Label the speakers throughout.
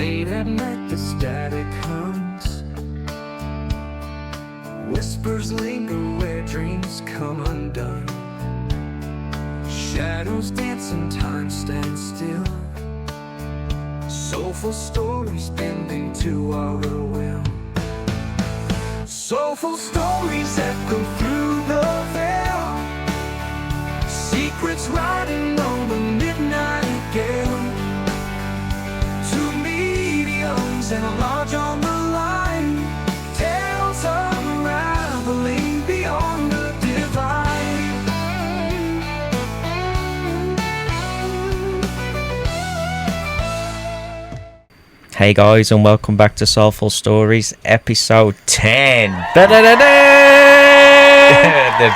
Speaker 1: Late at night the static hums, whispers linger where dreams come undone. Shadows dance and time stands still. Soulful stories bending to our will. Soulful stories echo through the veil. Secrets riding on the midnight gale. Two mediums and a lodge on the line. Tales unraveling beyond the divine.
Speaker 2: Hey guys, and welcome back to Soulful Stories, episode 10. The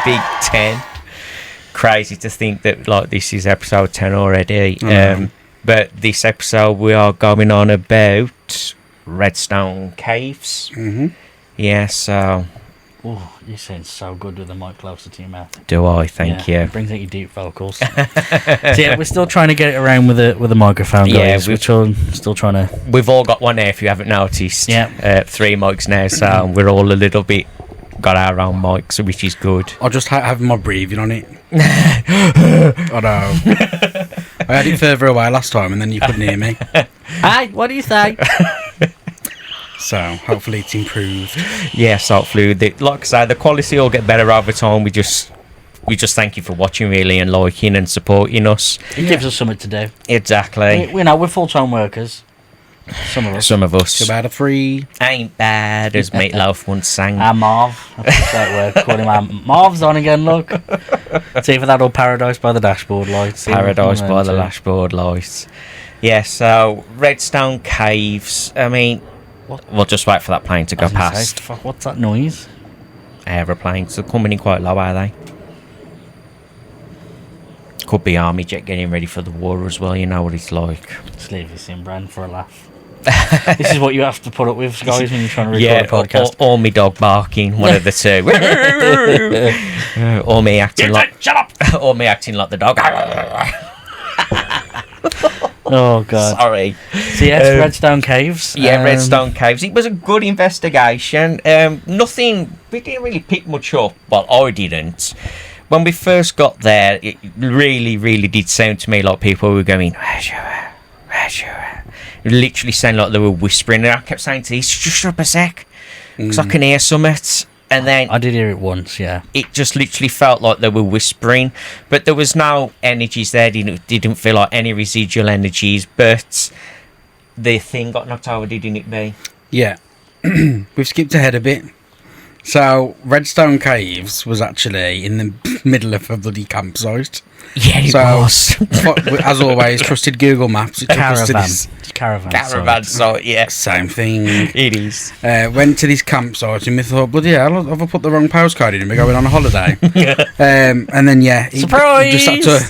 Speaker 2: big 10. Crazy to think that this is episode 10 already. But this episode we are going on about Redstone caves. Yeah, so...
Speaker 3: Oh, you sound so good with the mic closer to your mouth.
Speaker 2: Do I? Thank you.
Speaker 3: It brings out your deep vocals. So yeah, we're still trying to get it around with a microphone, guys. We're still trying to...
Speaker 2: We've all got one there, if you haven't noticed.
Speaker 3: Yeah.
Speaker 2: 3 mics now, so we're all a little bit... Got our own mics, which is good.
Speaker 4: I'll just have my breathing on it. I know. I had it further away last time and then you couldn't hear me.
Speaker 3: Hey, what do you say?
Speaker 4: So, hopefully it's improved.
Speaker 2: Yes, hopefully. Like I say, the quality will get better over time. We just thank you for watching, really, and liking and supporting us.
Speaker 3: It gives us something to do.
Speaker 2: Exactly.
Speaker 3: We know we're full-time workers. Some of us.
Speaker 4: It's about a free...
Speaker 2: Ain't bad, as Meatloaf once sang.
Speaker 3: Marv. That's how it works. Call him Marv's on again, look. It's either that or Paradise by the Dashboard Lights.
Speaker 2: Paradise by the Dashboard Lights. Yeah, so Redstone caves. I mean, we'll just wait for that plane to go past.
Speaker 3: Fuck, what's that noise?
Speaker 2: Aeroplanes. They're coming in quite low, are they? Could be army jet getting ready for the war as well. You know what it's like.
Speaker 3: Just leave this in, Bran, for a laugh. This is what you have to put up with, guys, when you're trying to record a podcast.
Speaker 2: Or me dog barking, one of the two. Or me acting like...
Speaker 3: Shut up!
Speaker 2: Or me acting like the dog.
Speaker 3: Oh, God.
Speaker 2: Sorry.
Speaker 3: So, yes, Redstone Caves.
Speaker 2: Yeah, Redstone Caves. It was a good investigation. Nothing... We didn't really pick much up. Well, I didn't. When we first got there, it really, really did sound to me like people were going... It literally sounded like they were whispering. And I kept saying to these, just shut up a sec, because I can hear something. And then
Speaker 3: I did hear it once, yeah.
Speaker 2: It just literally felt like they were whispering, but there was no energies there. Didn't feel like any residual energies. But the thing got knocked over, didn't it, B?
Speaker 4: Yeah. We've skipped ahead a bit. So, Redstone Caves was actually in the middle of a bloody campsite.
Speaker 2: Yeah, it was.
Speaker 4: As always, trusted Google Maps. It
Speaker 3: Caravan
Speaker 2: site, yeah.
Speaker 4: Same thing.
Speaker 2: It is.
Speaker 4: Went to this campsite and we thought, bloody hell, have I put the wrong postcode in and we're going on a holiday? And then, yeah.
Speaker 3: Surprise!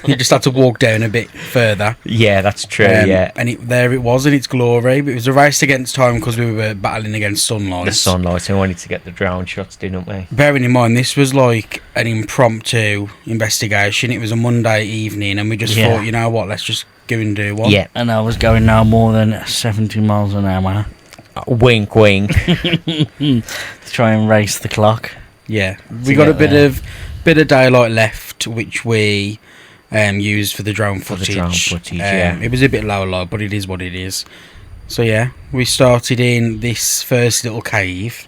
Speaker 4: You just had to walk down a bit further.
Speaker 2: Yeah, that's true, yeah.
Speaker 4: And there it was in its glory. But it was a race against time because we were battling against sunlight.
Speaker 2: The sunlight, and we wanted to get the drone shots, didn't we?
Speaker 4: Bearing in mind, this was like an impromptu investigation. It was a Monday evening and we just thought, you know what, let's just go and do one.
Speaker 3: Yeah, and I was going no more than 70 miles an hour.
Speaker 2: Wink, wink.
Speaker 3: To try and race the clock.
Speaker 4: Yeah, we got a bit of daylight left, which we used for the drone footage.
Speaker 2: Yeah.
Speaker 4: It was a bit low light, but it is what it is. So yeah, we started in this first little cave.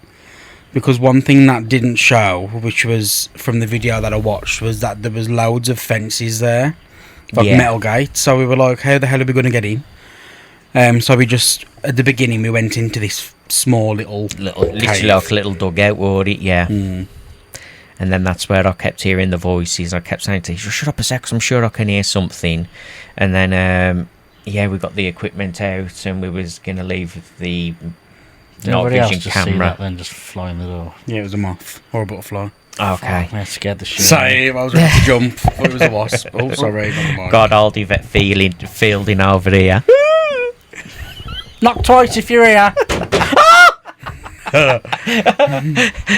Speaker 4: Because one thing that didn't show, which was from the video that I watched, was that there was loads of fences there, like metal gates. So we were like, how the hell are we going to get in? So we just, at the beginning, we went into this small little
Speaker 2: literally like a little dugout, would it? Yeah. And then that's where I kept hearing the voices. I kept saying to you, shut up a sec, 'cause I'm sure I can hear something. And then, we got the equipment out and we was going to leave the...
Speaker 3: Nobody
Speaker 2: night
Speaker 3: else
Speaker 2: vision
Speaker 3: just
Speaker 2: camera.
Speaker 3: see that then just fly in the door.
Speaker 4: Yeah, it was a moth or a butterfly.
Speaker 2: Okay.
Speaker 3: I scared the shit.
Speaker 4: Sorry, I was ready to jump. I thought it was a wasp. Oh, sorry, never mind.
Speaker 2: God, all Yvette fielding over here.
Speaker 3: Knock twice if you're here.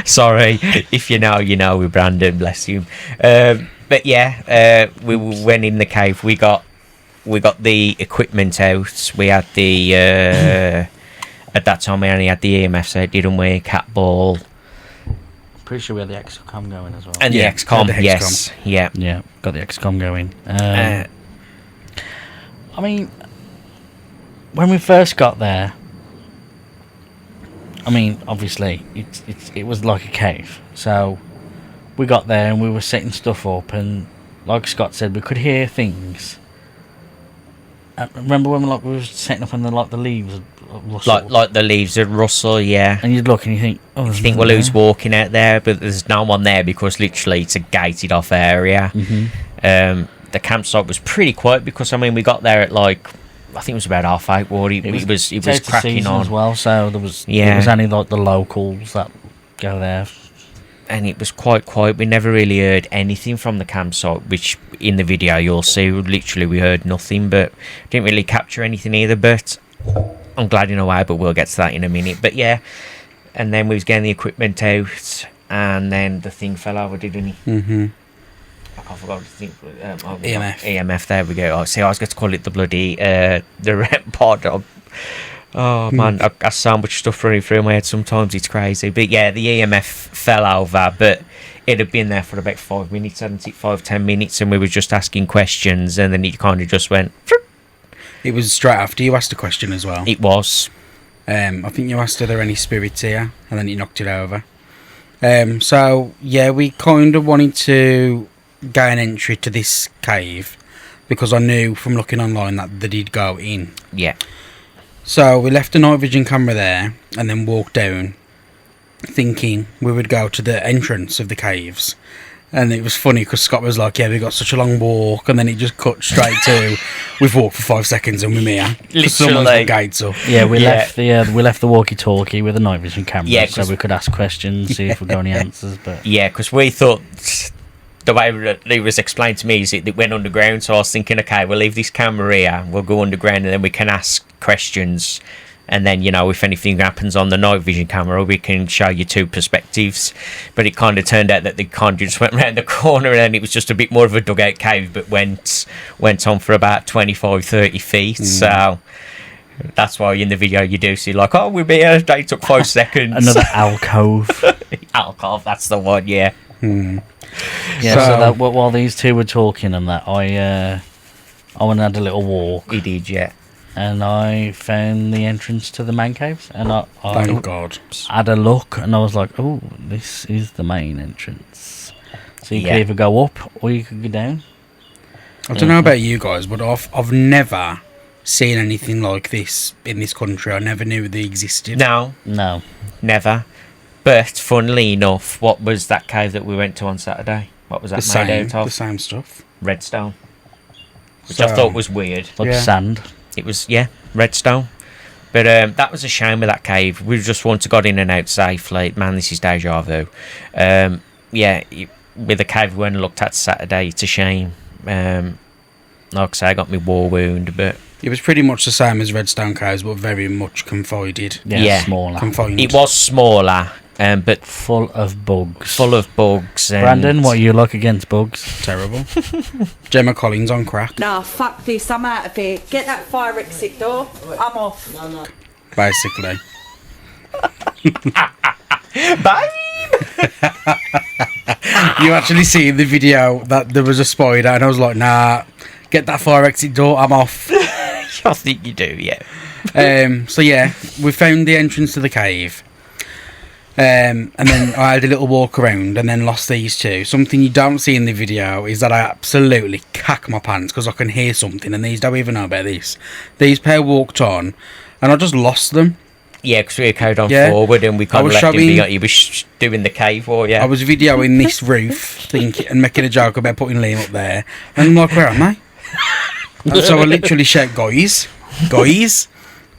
Speaker 2: Sorry, if you know with Brandon, bless you. But yeah, we went in the cave. We got we got the equipment out. We had the at that time we only had the EMF, so it didn't wear cat ball
Speaker 3: Pretty sure we had the XCOM going as well.
Speaker 2: and
Speaker 4: Yeah,
Speaker 2: the XCOM.
Speaker 4: the
Speaker 2: Yes, yeah.
Speaker 3: Yeah, got the XCOM going.
Speaker 2: Uh,
Speaker 3: I mean, when we first got there, I mean, obviously, it was like a cave. So we got there and we were setting stuff up, and like Scott said, we could hear things. Remember when we were setting up and the leaves would rustle?
Speaker 2: like the leaves would rustle, yeah.
Speaker 3: And you'd look and you think, oh,
Speaker 2: You
Speaker 3: there's
Speaker 2: think,
Speaker 3: nothing
Speaker 2: well, who's
Speaker 3: there.
Speaker 2: walking out there? But there's no one there because literally it's a gated off area.
Speaker 3: Mhm.
Speaker 2: The campsite was pretty quiet because, I mean, we got there at like, I think it was about 8:30. It was
Speaker 3: It's out of
Speaker 2: cracking
Speaker 3: season
Speaker 2: on.
Speaker 3: as well, so there was
Speaker 2: Yeah.
Speaker 3: only like the locals that go there.
Speaker 2: And it was quite quiet. We never really heard anything from the campsite, which in the video you'll see, literally we heard nothing, but didn't really capture anything either. But I'm glad in a way, but we'll get to that in a minute. But yeah, and then we was getting the equipment out, and then the thing fell over, didn't he?
Speaker 4: Mm-hmm.
Speaker 2: I forgot to think.
Speaker 4: EMF.
Speaker 2: EMF, there we go. Oh, see, I was going to call it the bloody the REM pod. Oh man, I so much stuff running through my head sometimes, it's crazy. But yeah, the EMF fell over, but it had been there for about 5 minutes, hadn't it? 5-10 minutes, and we were just asking questions, and then it kind of just went.
Speaker 4: It was straight after you asked a question as well.
Speaker 2: It was.
Speaker 4: I think you asked are there any spirits here, and then you knocked it over. So yeah, we kind of wanted to gain entry to this cave because I knew from looking online that they did go in.
Speaker 2: Yeah.
Speaker 4: So we left the night vision camera there and then walked down, thinking we would go to the entrance of the caves. And it was funny because Scott was like, "Yeah, we got such a long walk," and then it just cut straight to, "We've walked for 5 seconds and we're here." 'Cause someone's got
Speaker 2: Literally.
Speaker 4: gates up.
Speaker 3: Yeah, we
Speaker 2: Yeah.
Speaker 3: left the walkie-talkie with a night vision camera,
Speaker 2: Yeah,
Speaker 3: so
Speaker 2: 'cause-
Speaker 3: we could ask questions, see if we got any answers. But
Speaker 2: Yeah, because we thought the way it was explained to me is it went underground. So I was thinking, okay, we'll leave this camera here, we'll go underground, and then we can ask questions. And then, you know, if anything happens on the night vision camera, we can show you two perspectives. But it kind of turned out that they kind of just went round the corner, and then it was just a bit more of a dugout cave, but went on for about 25-30 feet. So that's why in the video you do see, like, oh, we're here, they took 5 seconds.
Speaker 3: another alcove.
Speaker 2: Alcove, that's the one, yeah.
Speaker 3: Yeah, so that, while these two were talking and that, I went and had a little walk,
Speaker 2: He did, yeah.
Speaker 3: and I found the entrance to the main caves, and I
Speaker 4: Thank God.
Speaker 3: had a look, and I was like, oh, this is the main entrance. So you
Speaker 2: Yeah.
Speaker 3: could either go up or you could go down.
Speaker 4: I don't know about you guys, but I've never seen anything like this in this country. I never knew they existed.
Speaker 2: No,
Speaker 3: No.
Speaker 2: never. But funnily enough, what was that cave that we went to on Saturday? What was that made out
Speaker 4: the
Speaker 2: of?
Speaker 4: same stuff.
Speaker 2: Redstone. Which I
Speaker 4: So-
Speaker 2: thought was weird.
Speaker 3: Like
Speaker 4: Yeah.
Speaker 3: sand.
Speaker 2: It was, yeah, redstone. But that was a shame with that cave. We just wanted to got in and out safely. Man, this is deja vu. With the cave we went and looked at Saturday, it's a shame. Like I say, I got my war wound, but
Speaker 4: It was pretty much the same as Redstone Caves, but very much confined.
Speaker 2: Yeah.
Speaker 3: Smaller.
Speaker 4: Confined.
Speaker 2: it was smaller, but
Speaker 3: Full of bugs.
Speaker 2: full of bugs. And
Speaker 3: Brandon, what are you like against bugs?
Speaker 4: terrible. Gemma Collins on crack,
Speaker 5: Nah, fuck this, I'm out of here. Get that fire exit door. I'm off.
Speaker 4: basically.
Speaker 2: Bye!
Speaker 4: You actually see in the video that there was a spider, and I was like, "Nah, get that fire exit door. I'm off."
Speaker 2: I think you do, yeah.
Speaker 4: So yeah, we found the entrance to the cave. And then I had a little walk around and then lost these two. Something you don't see in the video is that I absolutely cack my pants because I can hear something, and these don't even know about this. These pair walked on and I just lost them.
Speaker 2: Yeah, because we carried on
Speaker 4: Yeah.
Speaker 2: forward and we kind of
Speaker 4: was
Speaker 2: left him
Speaker 4: showing-
Speaker 2: be like he was doing the cave for you.
Speaker 4: I was videoing this roof thinking and making a joke about putting Liam up there, and I'm like, where am I? And so I literally shout, guys,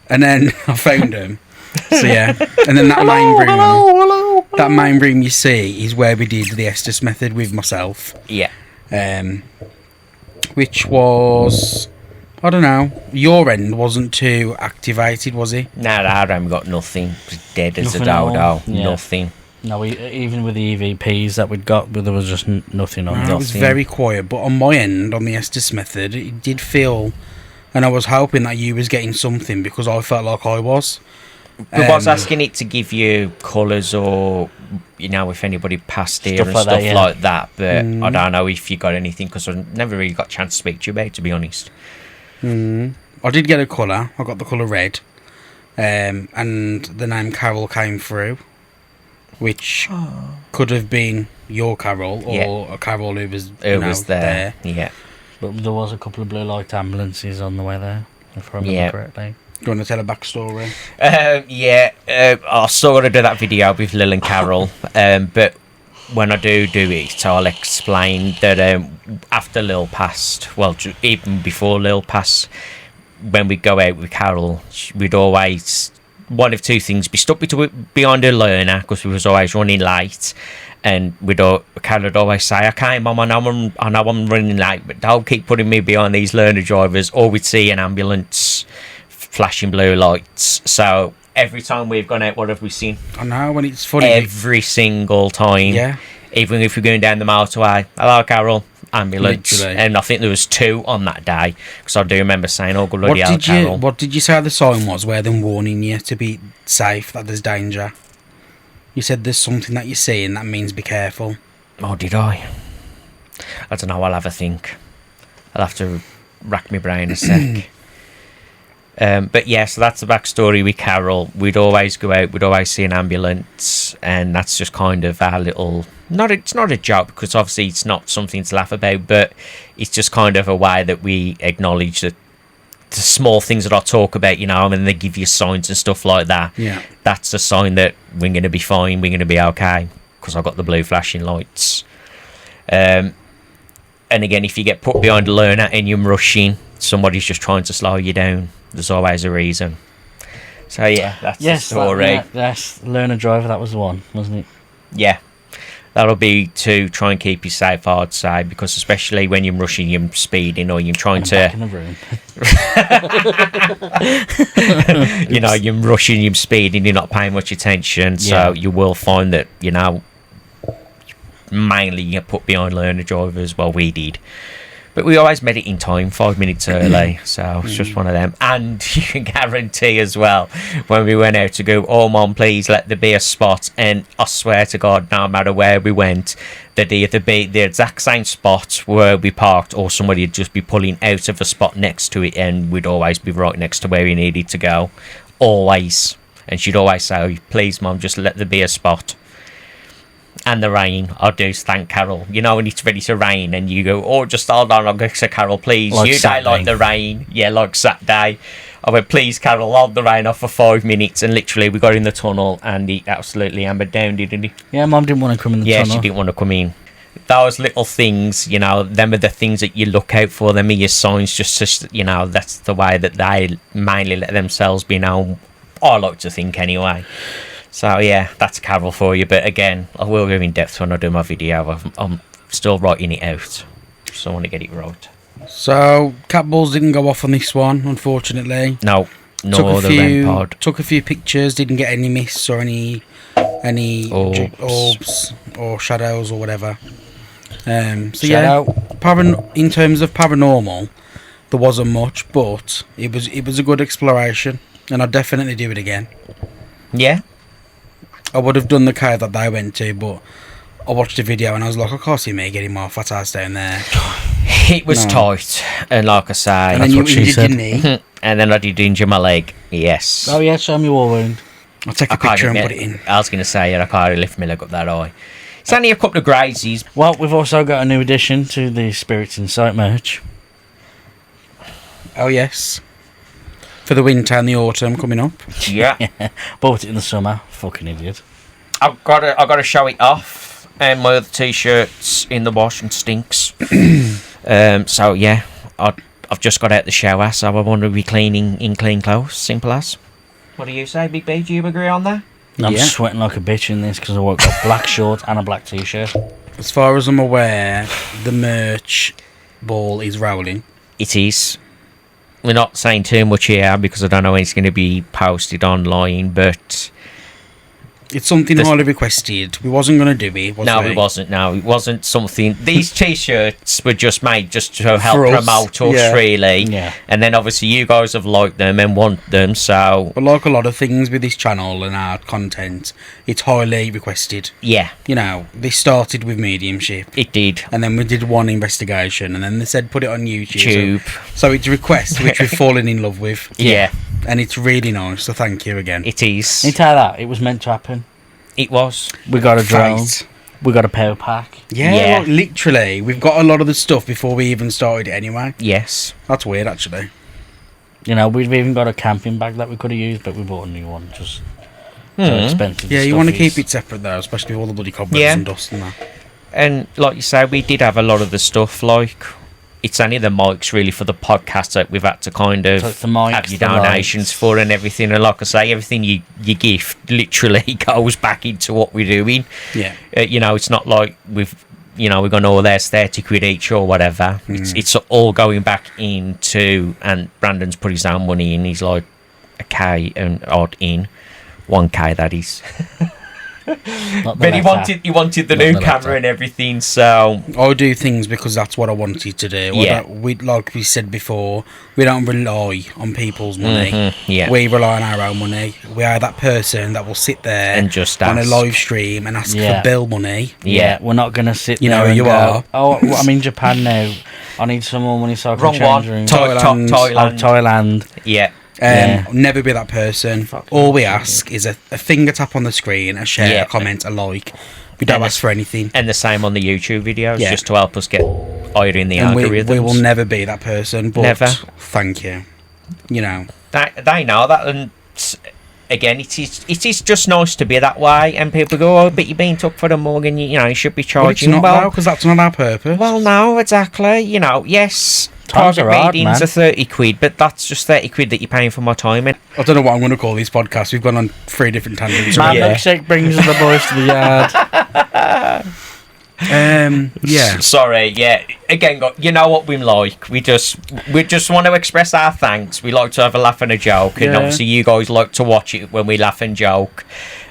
Speaker 4: and then I found him. So yeah, and then that main room, that main room you see is where we did the Estes method with myself,
Speaker 2: Yeah.
Speaker 4: which was, I don't know, your end wasn't too activated, was it?
Speaker 2: Nah, I haven't got nothing. It was dead as
Speaker 3: Nothing
Speaker 2: a
Speaker 3: at all?
Speaker 2: dodo.
Speaker 3: Yeah.
Speaker 2: Nothing.
Speaker 3: No, even with the EVPs that we'd got, there was just nothing on
Speaker 4: No,
Speaker 3: it.
Speaker 4: it was
Speaker 2: Nothing.
Speaker 4: very quiet, but on my end, on the Estes method, it did feel and I was hoping that you was getting something because I felt like I was.
Speaker 2: I was asking it to give you colours or, if anybody passed here
Speaker 3: Stuff
Speaker 2: and
Speaker 3: like
Speaker 2: stuff
Speaker 3: that, yeah.
Speaker 2: like that. But I don't know if you got anything because I never really got a chance to speak to you about it, to be honest.
Speaker 4: I did get a colour. I got the colour red. And the name Carol came through, which could have been your Carol or a Carol who was, there.
Speaker 2: Yeah.
Speaker 3: But there was a couple of blue light ambulances on the way there, if I remember correctly.
Speaker 4: Do you want to tell a backstory?
Speaker 2: I sort of do that video with Lil and Carol, but when I do it, I'll explain that after Lil passed, well, even before Lil passed, when we go out with Carol, we'd always, one of two things, be stuck behind a learner because we was always running late, and Carol would always say, "Okay, Mum, I know I'm running late, but don't keep putting me behind these learner drivers," or we'd see an ambulance flashing blue lights. So every time we've gone out, what have we seen?
Speaker 4: I know, when it's funny.
Speaker 2: Every single time.
Speaker 4: Yeah.
Speaker 2: Even if we're going down the motorway, "Hello, Carol," ambulance.
Speaker 4: Literally.
Speaker 2: And I think there was 2 on that day, because I do remember saying, "Oh, good bloody hell, Carol."
Speaker 4: What did you say the sign was where them warning you to be safe, that there's danger? You said there's something that you see and that means be careful.
Speaker 2: Oh, did I? I don't know, I'll have a think. I'll have to rack my brain a sec. But yeah, so that's the backstory with Carol. We'd always go out, we'd always see an ambulance, and that's just kind of our little... It's not a joke, because obviously it's not something to laugh about, but it's just kind of a way that we acknowledge that the small things that I talk about, and they give you signs and stuff like that.
Speaker 4: Yeah.
Speaker 2: That's a sign that we're going to be fine, we're going to be okay, because I've got the blue flashing lights. And again, if you get put behind a learner and you're rushing, somebody's just trying to slow you down. There's always a reason. So yeah, that's the story.
Speaker 3: Yes, learner driver, that was the one, wasn't it?
Speaker 2: Yeah. That'll be to try and keep you safe, I'd say, because especially when you're rushing, you're speeding, or you're trying
Speaker 3: Back in the room.
Speaker 2: You're rushing, you're speeding, you're not paying much attention, so you will find that, mainly you get put behind learner drivers. Well, we did. But we always made it in time, 5 minutes early, so it's just one of them. And you can guarantee as well, when we went out to go, "Oh, Mum, please let there be a spot," and I swear to God, no matter where we went, there'd either be the exact same spot where we parked, or somebody would just be pulling out of a spot next to it, and we'd always be right next to where we needed to go. Always. And she'd always say, "Please, Mum, just let there be a spot." And the rain, I do thank Carol. When it's ready to rain and you go, "Oh, just hold on," I'll go to Carol, "Please,
Speaker 3: like
Speaker 2: you don't like the rain." Yeah, like Saturday. I went, "Please, Carol, hold the rain off for 5 minutes." And literally, we got in the tunnel and he absolutely hammered down, didn't he?
Speaker 3: Yeah, Mum didn't want to come in the tunnel.
Speaker 2: Yeah, she didn't want to come in. Those little things, them are the things that you look out for. Them are your signs, just to, that's the way that they mainly let themselves be known. I like to think anyway. So yeah, that's Carol for you. But again, I will go in depth when I do my video. I'm still writing it out, so I want to get it right.
Speaker 4: So cat balls didn't go off on this one, unfortunately.
Speaker 2: No, nor the REM pod.
Speaker 4: Took a few pictures, didn't get any mists or any orbs or shadows or whatever. So in terms of paranormal, there wasn't much, but it was a good exploration, and I'd definitely do it again.
Speaker 2: Yeah.
Speaker 4: I would have done the cave that they went to, but I watched the video and I was like, I can't see me getting my fat ass down there.
Speaker 2: It was tight, and like I say,
Speaker 4: and then you injured your knee.
Speaker 2: And then I did injure my leg. Yes.
Speaker 3: Oh yeah, show me your war wound.
Speaker 4: I'll take a picture and put it in.
Speaker 2: I was going to say, I can't lift my leg up that high. It's only a couple of grazes.
Speaker 3: Well, we've also got a new addition to the Spirits Insight merch.
Speaker 4: Oh yes. For the winter and the autumn coming up.
Speaker 2: Yeah.
Speaker 3: Bought it in the summer. Fucking idiot.
Speaker 2: I've got to show it off, and my other t-shirt's in the wash and stinks. So yeah, I've just got out the shower, so I want to be cleaning in clean clothes. Simple as. What do you say, Big B? Do you agree on that?
Speaker 3: I'm sweating like a bitch in this because I've got black shorts and a black t-shirt.
Speaker 4: As far as I'm aware, the merch ball is rolling.
Speaker 2: It is. We're not saying too much here because I don't know when it's going to be posted online, but
Speaker 4: It's something highly requested. We wasn't going to do it, was
Speaker 2: No,
Speaker 4: we?
Speaker 2: it wasn't. No, it wasn't something. These T-shirts were just made just to help
Speaker 4: For us,
Speaker 2: promote us,
Speaker 4: yeah.
Speaker 2: really.
Speaker 3: Yeah.
Speaker 2: And then obviously you guys have liked them and want them, so
Speaker 4: But like a lot of things with this channel and our content, it's highly requested.
Speaker 2: yeah,
Speaker 4: You know, this started with mediumship,
Speaker 2: it did.
Speaker 4: and then we did one investigation, and then they said put it on YouTube.
Speaker 2: Tube.
Speaker 4: So it's a request which we've fallen in love with,
Speaker 2: Yeah,
Speaker 4: and it's really nice. So thank you again.
Speaker 2: it is.
Speaker 3: You tell that it was meant to happen.
Speaker 2: It was.
Speaker 3: We got a drone.
Speaker 4: Fate.
Speaker 3: We got a power pack.
Speaker 4: Yeah,
Speaker 2: Yeah.
Speaker 4: like, literally, we've got a lot of the stuff before we even started it anyway.
Speaker 2: Yes.
Speaker 4: That's weird, actually.
Speaker 3: You know, we've even got a camping bag that we could have used, but we bought a new one. Just so expensive.
Speaker 4: Yeah,
Speaker 3: the
Speaker 4: you
Speaker 3: stuff
Speaker 4: want to
Speaker 3: is.
Speaker 4: keep it separate though, especially with all the bloody cobwebs
Speaker 2: Yeah.
Speaker 4: and dust and that.
Speaker 2: And like you say, we did have a lot of the stuff. Like, it's only the mics really for the podcast that we've had to kind of
Speaker 3: So it's the mics,
Speaker 2: have your
Speaker 3: the
Speaker 2: donations
Speaker 3: lights.
Speaker 2: for and everything. And like I say, everything you gift literally goes back into what we're doing.
Speaker 4: Yeah.
Speaker 2: You know, it's not like we've gone, oh, there's 30 quid each or whatever. It's all going back into, and Brandon's put his own money in. He's like a K and odd in, 1K that is.
Speaker 3: Not the
Speaker 2: But he
Speaker 3: letter.
Speaker 2: wanted the
Speaker 3: Not
Speaker 2: new
Speaker 3: the
Speaker 2: camera
Speaker 3: letter.
Speaker 2: and everything, so
Speaker 4: I do things because that's what I wanted to do.
Speaker 2: Yeah.
Speaker 4: We, like we said before, we don't rely on people's money.
Speaker 2: yeah.
Speaker 4: We rely on our own money. We are that person that will sit there
Speaker 2: And just
Speaker 4: on a
Speaker 2: ask.
Speaker 4: live stream and ask
Speaker 3: Yeah.
Speaker 4: for bill money.
Speaker 2: Yeah.
Speaker 3: We're not going to sit
Speaker 4: You
Speaker 3: there
Speaker 4: know
Speaker 3: and
Speaker 4: you
Speaker 3: go,
Speaker 4: are.
Speaker 3: oh, well, I'm in Japan now. I need some more money so I can
Speaker 2: Wrong
Speaker 3: change
Speaker 2: one.
Speaker 3: rooms.
Speaker 4: Thailand.
Speaker 3: Oh, Thailand.
Speaker 2: Yeah.
Speaker 3: Yeah.
Speaker 4: Never be that person.
Speaker 3: Fucking
Speaker 4: All we
Speaker 3: shit.
Speaker 4: ask is a finger tap on the screen, a share,
Speaker 2: Yeah.
Speaker 4: a comment, a like. We don't
Speaker 2: And
Speaker 4: ask for anything.
Speaker 2: And the same on the YouTube videos,
Speaker 4: Yeah.
Speaker 2: just to help us get higher in the
Speaker 4: And
Speaker 2: algorithms.
Speaker 4: we will never be that person. But
Speaker 2: Never.
Speaker 4: Thank you. You know.
Speaker 2: They know that, and again, it is just nice to be that way. And people go, oh, but you're being took for the mug, and you know you should be
Speaker 4: Well, it's
Speaker 2: charging.
Speaker 4: not because that's not our purpose.
Speaker 2: Well, no, exactly. You know, yes,
Speaker 3: Times
Speaker 2: private
Speaker 3: are hard,
Speaker 2: readings
Speaker 3: man.
Speaker 2: are 30 quid, but that's just 30 quid that you're paying for my time. And
Speaker 4: I don't know what I'm going to call this podcast. We've gone on 3 different tangents.
Speaker 3: My
Speaker 2: Yeah.
Speaker 3: milkshake brings the boys to the yard.
Speaker 4: Yeah.
Speaker 2: sorry, yeah. Again, you know what we like. We just want to express our thanks. We like to have a laugh and a joke, and
Speaker 3: Yeah.
Speaker 2: obviously you guys like to watch it when we laugh and joke.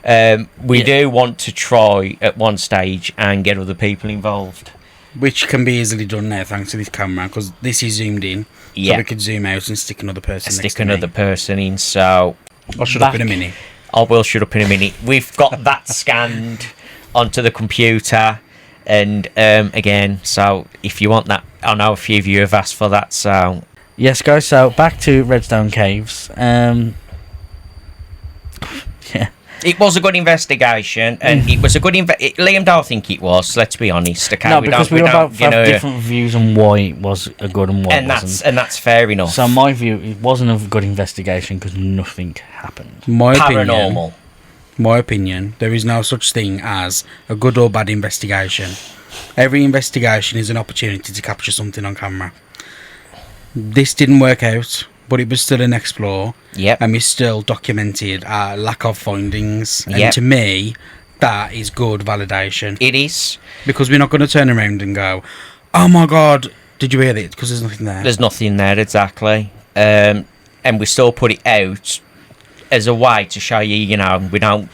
Speaker 2: We
Speaker 3: Yeah.
Speaker 2: do want to try at one stage and get other people involved.
Speaker 4: Which can be easily done now thanks to this camera because this is zoomed in.
Speaker 2: Yeah.
Speaker 4: So we could zoom out and stick another person next
Speaker 2: Stick
Speaker 4: to
Speaker 2: another
Speaker 4: me.
Speaker 2: person in, so
Speaker 4: I'll shut up in a
Speaker 3: back.
Speaker 4: minute.
Speaker 2: I will shut up in a minute. We've got that scanned onto the computer, and again, so if you want that, I know a few of you have asked for that, so
Speaker 3: Yes, guys. So back to Redstone Caves. Yeah.
Speaker 2: it was a good investigation, and it was a good Liam don't think it was, let's be honest. Okay,
Speaker 3: No, because we were
Speaker 2: don't,
Speaker 3: about to have different views on why it was a good and why it wasn't.
Speaker 2: and that's fair enough.
Speaker 3: So my view, it wasn't a good investigation because nothing happened.
Speaker 4: My opinion, there is no such thing as a good or bad investigation. Every investigation is an opportunity to capture something on camera. This didn't work out, but it was still an explore.
Speaker 2: Yep.
Speaker 4: And we still documented our lack of findings. And
Speaker 2: Yep.
Speaker 4: to me, that is good validation.
Speaker 2: It is.
Speaker 4: Because we're not going to turn around and go, oh my god, did you hear it? Because there's nothing there.
Speaker 2: There's nothing there, exactly. And we still put it out as a way to show you, you know, we don't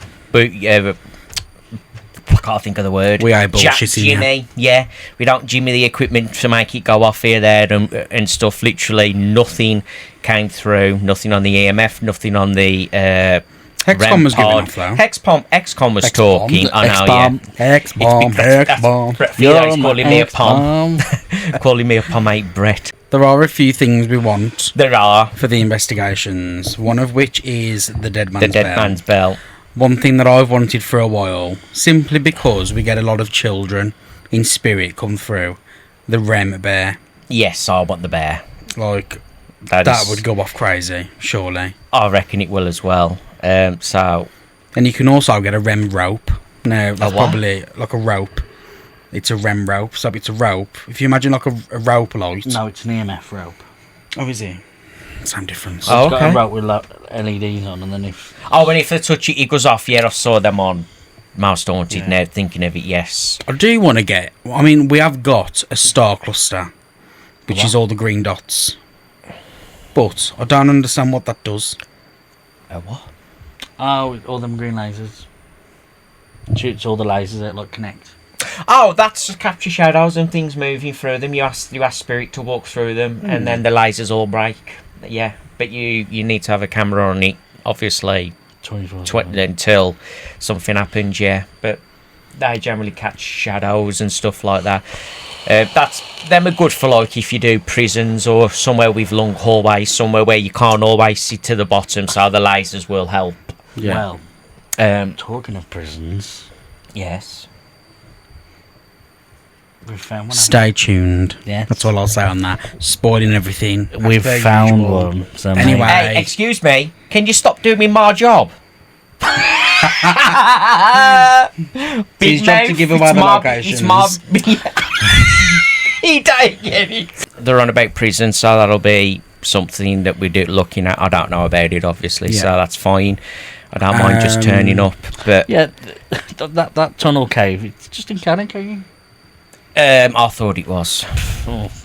Speaker 2: I can't think of the word.
Speaker 4: We are bullshitting you.
Speaker 2: Jimmy, yeah. We don't jimmy the equipment to make it go off here, there, and stuff. Literally nothing came through. Nothing on the EMF. Nothing on the
Speaker 4: Hexcom was giving
Speaker 2: pod.
Speaker 4: off though.
Speaker 2: XCOM was talking. I know,
Speaker 3: X-bomb.
Speaker 4: X-bomb, X-bomb.
Speaker 2: Brett
Speaker 3: You're
Speaker 2: Fields calling me a pom.
Speaker 3: X-bomb.
Speaker 2: Calling me a pomade, Brett.
Speaker 4: There are a few things we want
Speaker 2: There are
Speaker 4: for the investigations. One of which is the dead man's
Speaker 2: the dead
Speaker 4: bell.
Speaker 2: man's bell.
Speaker 4: One thing that I've wanted for a while, simply because we get a lot of children in spirit come through. The REM bear.
Speaker 2: Yes, I want the bear.
Speaker 4: Like,
Speaker 2: That
Speaker 4: that
Speaker 2: is-
Speaker 4: would go off crazy, surely.
Speaker 2: I reckon it will as well. So
Speaker 4: And you can also get a REM rope. Now, that's
Speaker 2: what?
Speaker 4: probably like a rope. It's a REM rope, so it's a rope. If you imagine like a rope light.
Speaker 3: No, it's an EMF rope.
Speaker 4: Oh, is it? Same difference.
Speaker 2: Oh.
Speaker 3: It's got
Speaker 2: Okay.
Speaker 3: a rope with LEDs on, and then if
Speaker 2: and if they touch it, it goes off. Yeah, I saw them on Mouse Haunted.
Speaker 3: Yeah.
Speaker 2: Now thinking of it, yes.
Speaker 4: I do want to get... I mean, we have got a star cluster, which
Speaker 3: What?
Speaker 4: is all the green dots. But I don't understand what that does.
Speaker 2: A what?
Speaker 3: oh, all them green lasers. shoots all the lasers that like connect.
Speaker 2: Oh, that's to capture shadows and things moving through them. You ask Spirit to walk through them, and then the lasers all break. Yeah, but you need to have a camera on it, obviously,
Speaker 3: 24
Speaker 2: until something happens. Yeah, but they generally catch shadows and stuff like that. Them are good for like if you do prisons or somewhere with long hallways, somewhere where you can't always see to the bottom, so the lasers will help.
Speaker 3: Yeah. Well, talking of prisons,
Speaker 2: Yes.
Speaker 3: we've found one.
Speaker 4: Stay tuned.
Speaker 3: Yeah.
Speaker 4: That's all I'll say on that. Spoiling everything.
Speaker 3: We've
Speaker 4: as per
Speaker 3: found
Speaker 4: usual.
Speaker 3: one. So
Speaker 4: Anyway.
Speaker 2: Hey, excuse me. Can you stop doing my job?
Speaker 4: His job to give away the locations.
Speaker 2: He don't get it. They're on about prison, so that'll be something that we're looking at. I don't know about it, obviously, so that's fine. I don't mind just turning up, but
Speaker 3: yeah, that tunnel cave. It's just in Canada, you.
Speaker 2: I thought it was.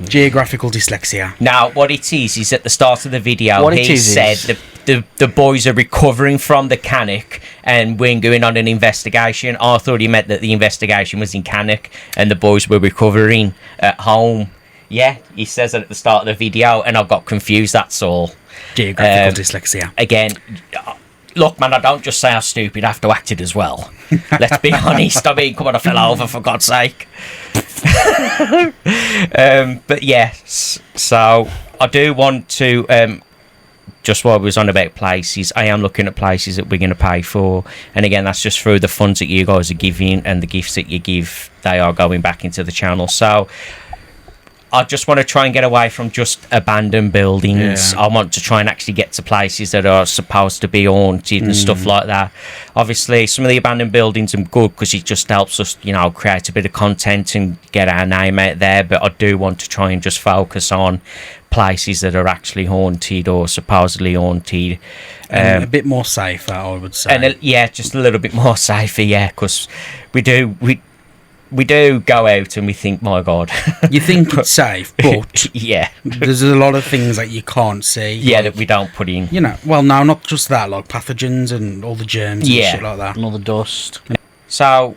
Speaker 4: Geographical dyslexia.
Speaker 2: Now, what it is at the start of the video,
Speaker 3: What it
Speaker 2: he
Speaker 3: is
Speaker 2: said the boys are recovering from the Cannock and we're going on an investigation. I thought he meant that the investigation was in Cannock and the boys were recovering at home. Yeah, he says it at the start of the video, and I got confused, that's all.
Speaker 4: Geographical dyslexia.
Speaker 2: Again, look, man, I don't just say how stupid, I have to act it as well. Let's be honest. I mean, come on, I fell over, for God's sake. But yes, so I do want to, just while we was on about places, I am looking at places that we're going to pay for. And again, that's just through the funds that you guys are giving and the gifts that you give, they are going back into the channel. So I just want to try and get away from just abandoned buildings.
Speaker 4: Yeah.
Speaker 2: I want to try and actually get to places that are supposed to be haunted and stuff like that. Obviously, some of the abandoned buildings are good because it just helps us, create a bit of content and get our name out there. But I do want to try and just focus on places that are actually haunted or supposedly haunted.
Speaker 4: A bit more safer, I would say.
Speaker 2: And just a little bit more safer, because we do go out and we think, my God.
Speaker 4: You think it's safe, but
Speaker 2: yeah.
Speaker 4: there's a lot of things that you can't see.
Speaker 2: Yeah, that we don't put in.
Speaker 4: Well, no, not just that, like pathogens and all the germs and shit like that.
Speaker 3: And all the dust.
Speaker 2: So,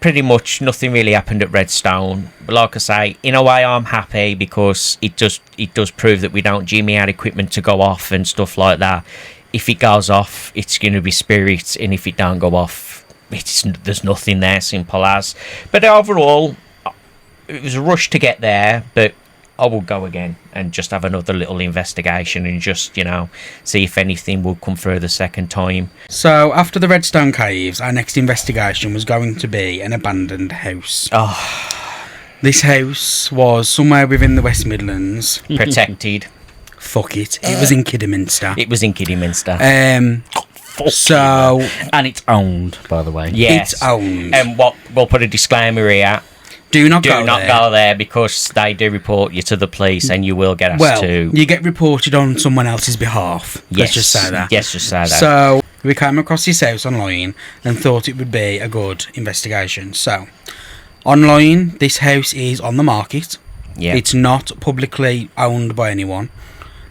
Speaker 2: pretty much nothing really happened at Redstone. But like I say, in a way I'm happy because it does prove that we don't jimmy our equipment to go off and stuff like that. If it goes off, it's going to be spirits, and if it don't go off, there's nothing there, simple as. But overall, it was a rush to get there, but I will go again and just have another little investigation and just, see if anything will come through the second time.
Speaker 4: So, after the Redstone Caves, our next investigation was going to be an abandoned house.
Speaker 2: Oh,
Speaker 4: This house was somewhere within the West Midlands.
Speaker 2: protected.
Speaker 4: Fuck it. It was in Kidderminster.
Speaker 2: It was in Kidderminster.
Speaker 4: So,
Speaker 3: And it's owned, by the way.
Speaker 2: Yes.
Speaker 4: it's owned.
Speaker 2: And we'll put a disclaimer here.
Speaker 4: Do not
Speaker 2: Do not go there because they do report you to the police and you will get asked to.
Speaker 4: you get reported on someone else's behalf.
Speaker 2: Yes.
Speaker 4: Let's just say that.
Speaker 2: Yes, just say that.
Speaker 4: So, we came across this house online and thought it would be a good investigation. So, online, this house is on the market.
Speaker 2: Yeah.
Speaker 4: It's not publicly owned by anyone.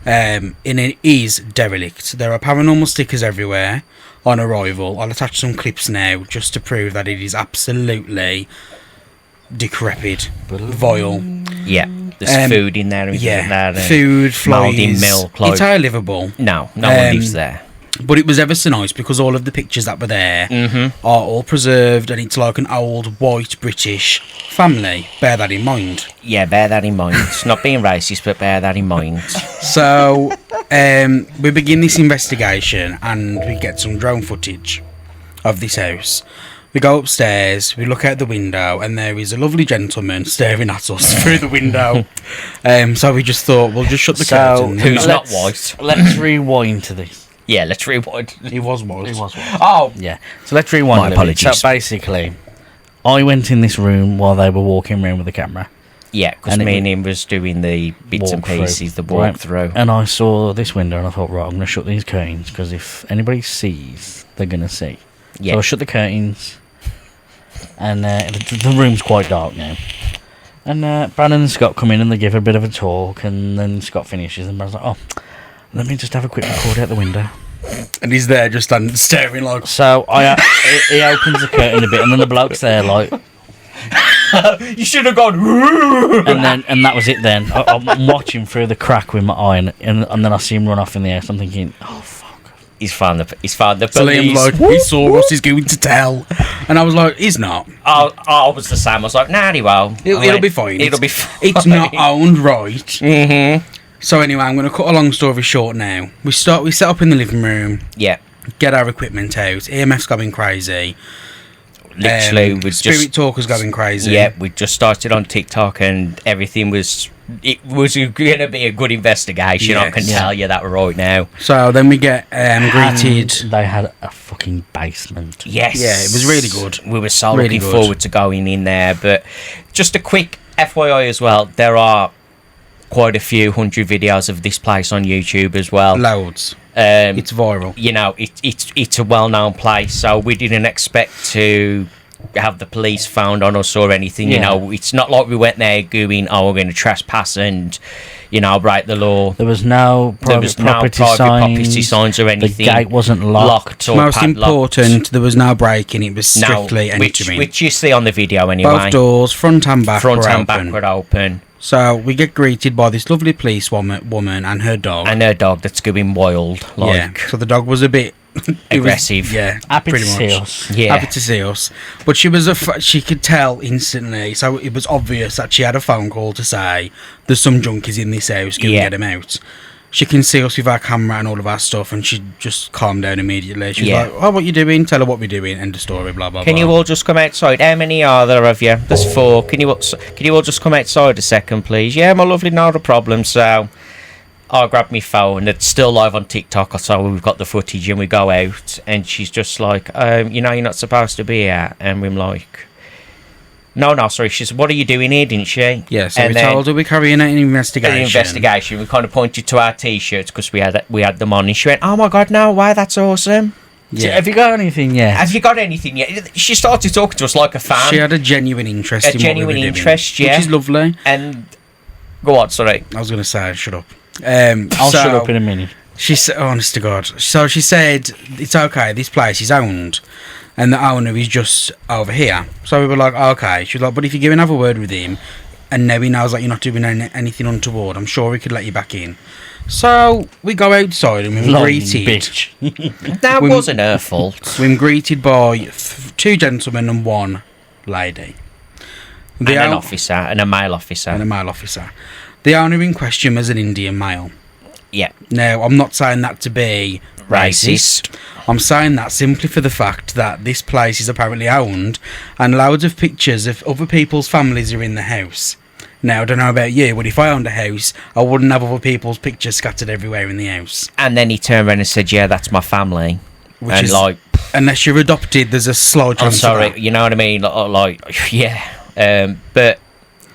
Speaker 4: And it is derelict. There are paranormal stickers everywhere on arrival. I'll attach some clips now just to prove that it is absolutely decrepit, vile.
Speaker 2: Yeah. There's food in there and things like that.
Speaker 4: Food,
Speaker 2: mouldy
Speaker 4: flies.
Speaker 2: milk.
Speaker 4: It's unlivable.
Speaker 2: No one lives there.
Speaker 4: But it was ever so nice because all of the pictures that were there are all preserved, and it's like an old white British family. Bear that in mind.
Speaker 2: Yeah, bear that in mind. It's not being racist, but bear that in mind.
Speaker 4: So, we begin this investigation and we get some drone footage of this house. We go upstairs, we look out the window, and there is a lovely gentleman staring at us through the window. So we just thought, we'll just shut the curtain.
Speaker 2: Who's not white?
Speaker 3: Let's rewind to this.
Speaker 2: Yeah, let's rewind.
Speaker 4: He was white.
Speaker 2: Oh,
Speaker 3: Yeah. So let's rewind.
Speaker 2: My
Speaker 3: a little bit.
Speaker 2: apologies.
Speaker 3: So basically, I went in this room while they were walking around with the camera.
Speaker 2: yeah, because
Speaker 3: And it
Speaker 2: me and him was doing the bits and
Speaker 3: Walkthrough.
Speaker 2: pieces, the
Speaker 3: Right.
Speaker 2: walkthrough.
Speaker 3: And I saw this window and I thought, right, I'm going to shut these curtains because if anybody sees, they're going to see.
Speaker 2: Yeah.
Speaker 3: So I shut the curtains, and the room's quite dark now. And Brandon and Scott come in and they give a bit of a talk, and then Scott finishes, and Brandon's like, oh, let me just have a quick record out the window.
Speaker 4: And he's there just staring like...
Speaker 3: So he opens the curtain a bit, and then the bloke's there like...
Speaker 2: You should have gone.
Speaker 3: and that was it then. I'm watching through the crack with my eye, and then I see him run off in the air, so I'm thinking, oh, fuck.
Speaker 2: He's found the
Speaker 4: So Liam's
Speaker 2: police.
Speaker 4: like, he saw us, he's going to tell. And I was like, he's not.
Speaker 2: I was the same. I was like, nah, he won't.
Speaker 4: It'll be fine.
Speaker 2: It'll be fine.
Speaker 4: It's not owned right.
Speaker 2: Mm-hmm.
Speaker 4: So anyway, I'm going to cut a long story short now. We set up in the living room,
Speaker 2: Yeah.
Speaker 4: get our equipment out. EMF's going crazy.
Speaker 2: Literally, we
Speaker 4: Spirit
Speaker 2: just...
Speaker 4: Talker's going crazy.
Speaker 2: Yeah, we just started on TikTok and everything was... It was going to be a good investigation, I can
Speaker 4: Yes.
Speaker 2: tell you that right now.
Speaker 4: So then we get greeted.
Speaker 3: And they had a fucking basement.
Speaker 2: Yes.
Speaker 4: Yeah, it was really good.
Speaker 2: We were so
Speaker 4: Really
Speaker 2: looking
Speaker 4: good.
Speaker 2: forward to going in there. But just a quick FYI as well, there are quite a few hundred videos of this place on YouTube as well.
Speaker 4: Loads.
Speaker 2: It's
Speaker 4: It's viral.
Speaker 2: you know, it's a well-known place, so we didn't expect to have the police found on us or anything. You
Speaker 3: Yeah.
Speaker 2: know, it's not like we went there going, oh, we're going to trespass and, you know, break the law.
Speaker 3: There was no
Speaker 2: There
Speaker 3: private
Speaker 2: was no
Speaker 3: property
Speaker 2: private
Speaker 3: signs.
Speaker 2: property signs or
Speaker 3: The
Speaker 2: anything.
Speaker 3: gate wasn't locked.
Speaker 2: or
Speaker 4: Most
Speaker 2: padlocked.
Speaker 4: important, there was no breaking. It was
Speaker 2: No,
Speaker 4: strictly entering.
Speaker 2: which you see on the video anyway.
Speaker 4: Both doors, front and back,
Speaker 2: Front
Speaker 4: were
Speaker 2: and
Speaker 4: open.
Speaker 2: back were open.
Speaker 4: So we get greeted by this lovely police woman and her dog.
Speaker 2: And her dog that's going wild.
Speaker 4: Yeah. So the dog was a bit it was-
Speaker 2: Aggressive.
Speaker 4: yeah,
Speaker 3: Happy to
Speaker 4: pretty
Speaker 3: see
Speaker 4: much.
Speaker 3: us.
Speaker 2: Yeah.
Speaker 4: Happy to see us. But she was she could tell instantly. So it was obvious that she had a phone call to say there's some junkies in this house. Go and
Speaker 2: Yeah.
Speaker 4: get them out. She can see us with our camera and all of our stuff, and she just calmed down immediately. She was
Speaker 2: Yeah.
Speaker 4: like, "Oh, what you doing? Tell her what we're doing." End of story. Blah blah.
Speaker 2: Can
Speaker 4: blah.
Speaker 2: you all just come outside? How many are there of you? There's 4. Can you all just come outside a second, please? Yeah, my lovely, not a problem. So I grab my phone. It's still live on TikTok. So we've got the footage, and we go out, and she's just like, you know, you're not supposed to be here. And we're like, no, sorry. She said, what are you doing here, didn't she?
Speaker 4: Yeah. So
Speaker 2: and
Speaker 4: we
Speaker 2: then
Speaker 4: told her we're carrying out an investigation.
Speaker 2: the investigation. We kind of pointed to our t-shirts because we had them on, and she went, "Oh my god, no way, that's awesome."
Speaker 3: So
Speaker 4: Yeah.
Speaker 3: have you got anything yet?
Speaker 2: Have you got anything yet? She started talking to us like a fan.
Speaker 4: She had a genuine interest
Speaker 2: A
Speaker 4: in
Speaker 2: genuine
Speaker 4: what we were
Speaker 2: interest,
Speaker 4: doing,
Speaker 2: yeah.
Speaker 4: which is lovely.
Speaker 2: And go on, sorry.
Speaker 4: I was going to say, shut up.
Speaker 3: I'll shut up in a minute.
Speaker 4: She said, honest to God. So she said, it's okay, this place is owned, and the owner is just over here. So we were like, okay. She was like, but if you give another word with him, and now he knows that you're not doing anything untoward, I'm sure he could let you back in. So we go outside and we're
Speaker 3: Lying
Speaker 4: greeted.
Speaker 3: bitch.
Speaker 2: That
Speaker 4: We-
Speaker 2: wasn't her fault.
Speaker 4: We're greeted by 2 gentlemen and 1 lady.
Speaker 2: And an
Speaker 4: own-
Speaker 2: officer, and a male officer.
Speaker 4: and a male officer. The owner in question was an Indian male.
Speaker 2: Yeah.
Speaker 4: Now, I'm not saying that to be racist. I'm saying that simply for the fact that this place is apparently owned and loads of pictures of other people's families are in the house. Now, I don't know about you, but if I owned a house, I wouldn't have other people's pictures scattered everywhere in the house.
Speaker 2: And then he turned around and said, yeah, that's my family.
Speaker 4: Which
Speaker 2: and
Speaker 4: is,
Speaker 2: like,
Speaker 4: unless you're adopted, there's a slow
Speaker 2: I'm
Speaker 4: chance of
Speaker 2: sorry,
Speaker 4: that.
Speaker 2: you know what I mean? Like yeah. But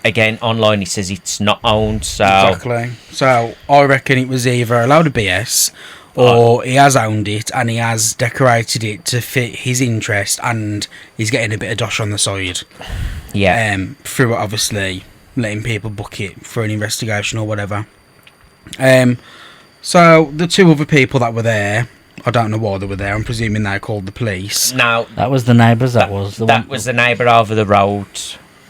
Speaker 2: again, online he says it's not owned, so...
Speaker 4: Exactly. So, I reckon it was either a load of BS, or he has owned it and he has decorated it to fit his interest, and he's getting a bit of dosh on the side.
Speaker 2: Yeah.
Speaker 4: Through obviously letting people book it for an investigation or whatever. So the 2 other people that were there, I don't know why they were there. I'm presuming they called the police.
Speaker 2: Now,
Speaker 3: That was the neighbours. That was the
Speaker 2: that
Speaker 3: one.
Speaker 2: was the neighbour over the road,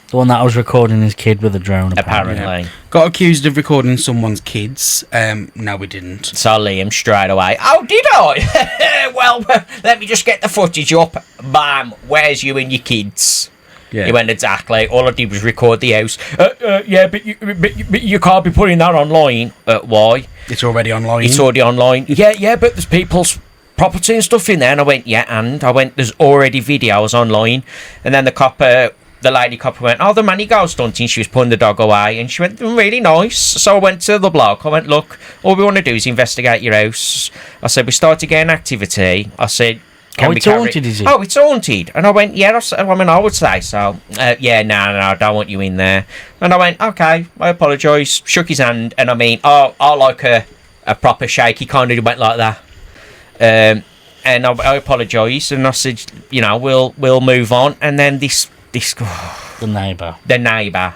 Speaker 3: The one that was recording his kid with a drone.
Speaker 2: apparently.
Speaker 4: Got accused of recording someone's kids. No, we didn't.
Speaker 2: So Liam straight away, oh, did I? Well, let me just get the footage up. Bam, where's you and your kids?
Speaker 4: Yeah.
Speaker 2: He went, exactly. All I did was record the house. Yeah, but you can't be putting that online. Why?
Speaker 4: It's already online.
Speaker 2: It's already online. Yeah, but there's people's property and stuff in there. And I went, yeah, and I went, there's already videos online. And then the lady copper went, oh, the man he goes hunting. She was putting the dog away. And she went, really nice. So I went to the bloke. I went, look, all we want to do is investigate your house. I said, we started getting activity. I said, can we
Speaker 3: it's
Speaker 2: carry-
Speaker 3: haunted, is it?
Speaker 2: Oh, it's haunted. And I went, yeah, I would say so. Yeah, no, I don't want you in there. And I went, okay, I apologise. Shook his hand. And I mean, I like a proper shake. He kind of went like that. And I apologised. And I said, you know, we'll move on. And then this
Speaker 3: The neighbour.
Speaker 2: the neighbour,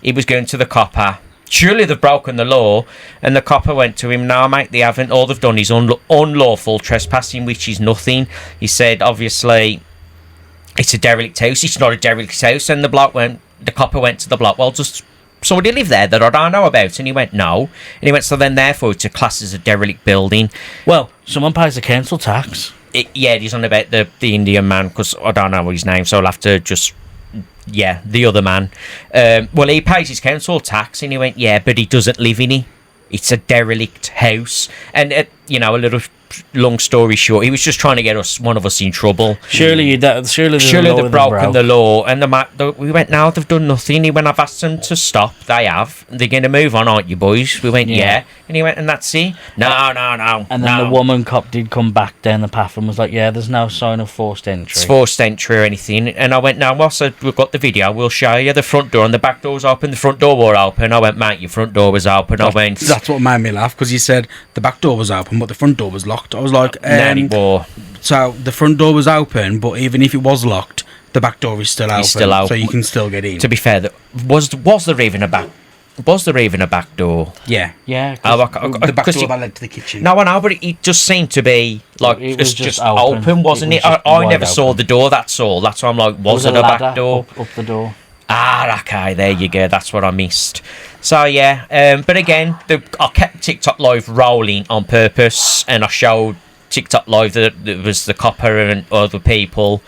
Speaker 2: he was going to the copper. surely they've broken the law. And the copper went to him, no, mate, they haven't. All they've done is unlawful trespassing, which is nothing. He said, obviously, it's a derelict house. It's not a derelict house. And the copper went to the bloke, well, just somebody live there that I don't know about? And he went, no. And he went, so then therefore it's a class as a derelict building.
Speaker 3: Well, someone pays the council tax.
Speaker 2: Yeah, he's on about the Indian man, because I don't know his name, so I'll have to just... Yeah, the other man. Well, he pays his council tax, and he went, yeah, but he doesn't live in it. It's a derelict house. And, a little long story short, he was just trying to get one of us in trouble.
Speaker 3: Surely they've
Speaker 2: broken the law. And we went, no, they've done nothing. He went, I've asked them to stop. They have. They're going to move on, aren't you, boys? We went, yeah. And he went, and that's it? No.
Speaker 3: And then the woman cop did come back down the path and was like, yeah, there's no sign of forced entry.
Speaker 2: It's forced entry or anything. And I went, no, well, so we've got the video. We'll show you the front door. And the back door's open. The front door were open. I went, mate, your front door was open.
Speaker 4: That's what made me laugh, because you said the back door was open, but the front door was locked. I was like, so the front door was open, but even if it was locked, the back door is still open, so you can still get in.
Speaker 2: To be fair, was there even a back? Was there even a back door?
Speaker 4: Yeah.
Speaker 2: The
Speaker 4: back door that led to the kitchen.
Speaker 2: No, I know, but it just seemed to be like it was just open, wasn't it?
Speaker 3: Was
Speaker 2: I never saw the door. That's all. That's why I'm like, was it a back door?
Speaker 3: Up the door.
Speaker 2: Okay, there you go. That's what I missed. So yeah, but again, I kept TikTok Live rolling on purpose, and I showed TikTok Live that there was the copper and other people,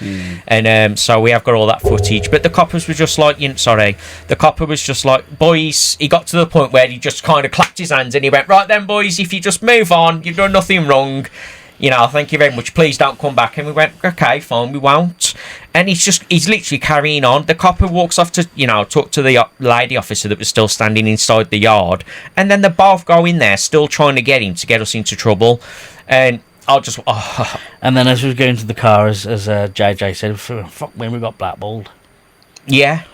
Speaker 2: and so we have got all that footage. But the coppers were just like, the copper was just like, boys. He got to the point where he just kind of clapped his hands and he went, right then, boys, if you just move on, you've done nothing wrong. Thank you very much. Please don't come back. And we went, okay, fine, we won't. And he's literally carrying on. The copper walks off to, talk to the lady officer that was still standing inside the yard. And then they both go in there, still trying to get him to get us into trouble. And I'll just... Oh.
Speaker 3: And then as we were going to the car, as JJ said, fuck me, we got blackballed.
Speaker 2: Yeah.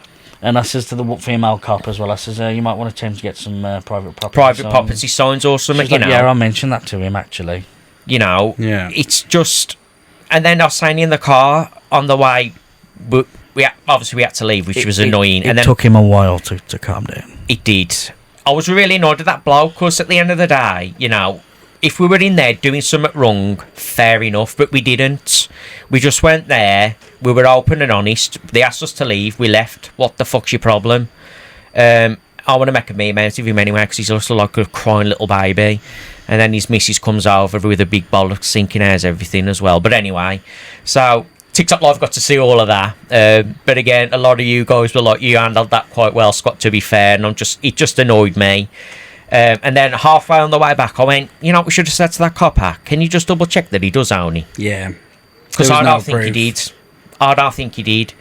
Speaker 3: And I says to the female cop as well, I says, you might want to attempt to get some private property
Speaker 2: property signs or something,
Speaker 3: She's like, yeah, I'll mention that to him, actually.
Speaker 2: It's just... And then I was saying in the car on the way, we had to leave, which was annoying.
Speaker 3: It
Speaker 2: and then
Speaker 3: took him a while to calm down.
Speaker 2: It did. I was really annoyed at that bloke, because at the end of the day, if we were in there doing something wrong, fair enough, but we didn't. We just went there, we were open and honest, they asked us to leave, we left. What the fuck's your problem? I want to make a meme out of him anyway, because he's also like a crying little baby. And then his missus comes over with a big bowl of sinking hairs, everything as well. But anyway, so TikTok Live got to see all of that. But again, a lot of you guys were like, you handled that quite well, Scott, to be fair. And it just annoyed me. And then halfway on the way back, I went, we should have said to that copper, can you just double check that he does own it?
Speaker 4: Yeah.
Speaker 2: Because I don't think he did. I don't think he did.